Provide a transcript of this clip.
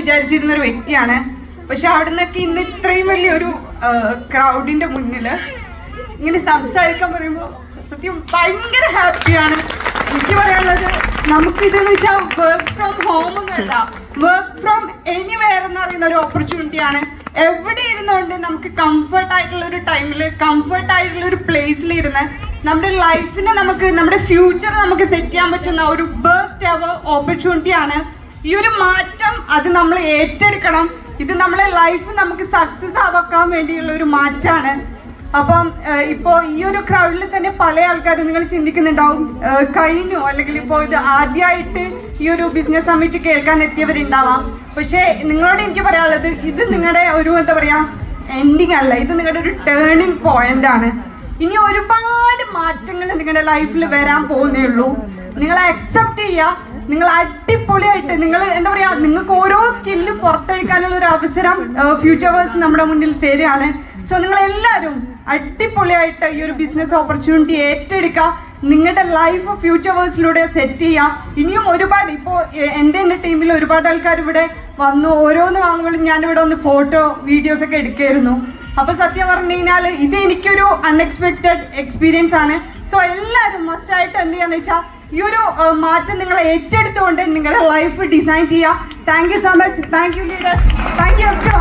വിചാരിച്ചിരുന്ന ഒരു വ്യക്തിയാണ്. പക്ഷെ അവിടെ നിന്നൊക്കെ ഇന്ന് ഇത്രയും വലിയൊരു ക്രൗഡിന്റെ മുന്നില് ഇങ്ങനെ സംസാരിക്കാൻ പറയുമ്പോൾ സത്യം ഭയങ്കര ഹാപ്പിയാണ്. എനിക്ക് പറയാനുള്ളത്, നമുക്ക് ഇതെന്ന് വെച്ചാൽ വർക്ക് ഫ്രം ഹോം എന്നല്ല, വർക്ക് ഫ്രം എനിവെയർ എന്ന് പറയുന്ന ഒരു ഓപ്പർച്യൂണിറ്റിയാണ്. എവിടെ ഇരുന്നുകൊണ്ട് നമുക്ക് കംഫർട്ട് ആയിട്ടുള്ള ഒരു ടൈമിൽ, കംഫർട്ട് ആയിട്ടുള്ള ഒരു പ്ലേസിൽ ഇരുന്ന് നമ്മുടെ ലൈഫിനെ നമ്മുടെ ഫ്യൂച്ചർ നമുക്ക് സെറ്റ് ചെയ്യാൻ പറ്റുന്ന ഒരു ബെസ്റ്റ് എവർ ഓപ്പർച്യൂണിറ്റിയാണ്. ഈ ഒരു മാറ്റം അത് നമ്മൾ ഏറ്റെടുക്കണം. ഇത് നമ്മളെ ലൈഫ് നമുക്ക് സക്സസ് ആവാക്കാൻ വേണ്ടിയുള്ള ഒരു മാറ്റമാണ്. അപ്പം ഇപ്പോൾ ഈ ഒരു ക്രൗഡിൽ തന്നെ പല ആൾക്കാരും നിങ്ങൾ ചിന്തിക്കുന്നുണ്ടാവും, കഴിഞ്ഞു അല്ലെങ്കിൽ ഇപ്പോൾ ഇത് ആദ്യമായിട്ട് ഈ ഒരു ബിസിനസ് സമ്മിറ്റ് കേൾക്കാൻ എത്തിയവരുണ്ടാവാം. പക്ഷേ നിങ്ങളോട് എനിക്ക് പറയാനുള്ളത്, ഇത് നിങ്ങളുടെ ഒരു എന്താ പറയുക എൻഡിങ് അല്ല, ഇത് നിങ്ങളുടെ ഒരു ടേണിംഗ് പോയിന്റ് ആണ്. ഇനി ഒരുപാട് മാറ്റങ്ങൾ നിങ്ങളുടെ ലൈഫിൽ വരാൻ പോകുന്നേ ഉള്ളൂ. നിങ്ങൾ അക്സെപ്റ്റ് ചെയ്യുക. നിങ്ങൾ അടിപൊളിയായിട്ട് നിങ്ങൾ എന്താ പറയുക, നിങ്ങൾക്ക് ഓരോ സ്കില്ല് പുറത്തെടുക്കാനുള്ള ഒരു അവസരം ഫ്യൂച്ചർ നമ്മുടെ മുന്നിൽ തരികയാണ്. സോ നിങ്ങളെല്ലാവരും അടിപൊളിയായിട്ട് ഈ ഒരു ബിസിനസ് ഓപ്പർച്യൂണിറ്റി ഏറ്റെടുക്കുക. നിങ്ങളുടെ ലൈഫ് ഫ്യൂച്ചർ സെറ്റ് ചെയ്യുക. ഇനിയും ഒരുപാട് ഇപ്പോൾ എൻ്റെ ടീമിൽ ഒരുപാട് ആൾക്കാർ ഇവിടെ വന്നു. ഓരോന്ന് വാങ്ങുമ്പോഴും ഞാനിവിടെ ഒന്ന് ഫോട്ടോ വീഡിയോസ് ഒക്കെ എടുക്കുമായിരുന്നു. അപ്പോൾ സത്യം പറഞ്ഞു കഴിഞ്ഞാൽ ഇത് എനിക്കൊരു അൺഎക്സ്പെക്റ്റഡ് എക്സ്പീരിയൻസ് ആണ്. സോ എല്ലാവരും മസ്റ്റായിട്ട് എന്ത് ചെയ്യാന്ന് വെച്ചാൽ ഈ ഒരു മാറ്റം നിങ്ങൾ ഏറ്റെടുത്തുകൊണ്ട് നിങ്ങളുടെ ലൈഫ് ഡിസൈൻ ചെയ്യുക. Thank you so much. Thank you leaders. Thank you.